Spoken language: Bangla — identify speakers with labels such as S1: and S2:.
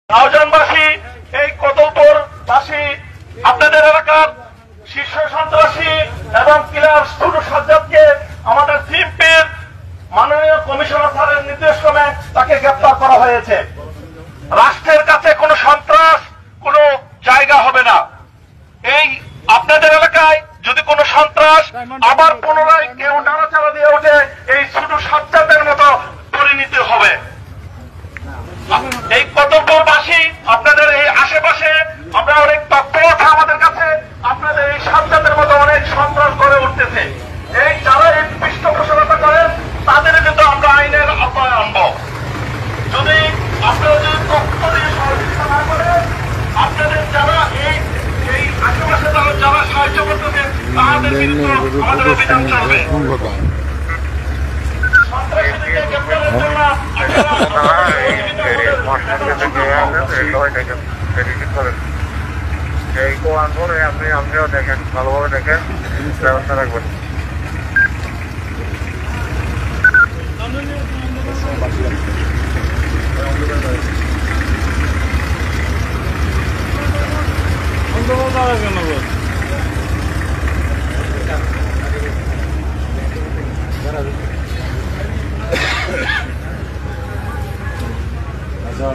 S1: রাউজানবাসী, এই কদলপুরবাসী, আপনাদের এলাকার শীর্ষ সন্ত্রাসী এবং কিলার ছোটু সাজ্জাদকে আমাদের সিএমপির মাননীয় কমিশনার স্যারের নির্দেশক্রমে তাকে গ্রেপ্তার করা হয়েছে। রাষ্ট্রের কাছে কোনো সন্ত্রাস কোনো জায়গা হবে না। এই আপনাদের এলাকায় যদি কোনো সন্ত্রাস আবার পুনরায় কেউ নাড়াচাড়া দিয়ে ওঠে, এই ছোটু সাজ্জাদের মতো পরিণতি হবে। এই কদলপুরবাসী, আপনাদের এই আশেপাশে আমরা অনেক তথ্য আছে আমাদের কাছে, আপনাদের এই সাজ্জাদের মতো অনেক সন্ত্রাস গড়ে উঠতেছে। এই যারা এই পৃষ্ঠপোষকতা করেন তাদের কিন্তু আমরা আইনের আওতায় আনবো। যদি আপনারা যদি তথ্য দিয়ে সহযোগিতা না করেন, আপনাদের যারা এই আশেপাশে যারা সাহায্য করতেছে তাদের বিরুদ্ধে আমাদের অভিযান চলবে। সন্ত্রাসীদেরকে গ্রেপ্তারের জন্য
S2: এই কোরআন ধরে আপনিও দেখেন, ভালোভাবে দেখেন, ব্যবস্থা রাখবেন।
S3: আচ্ছা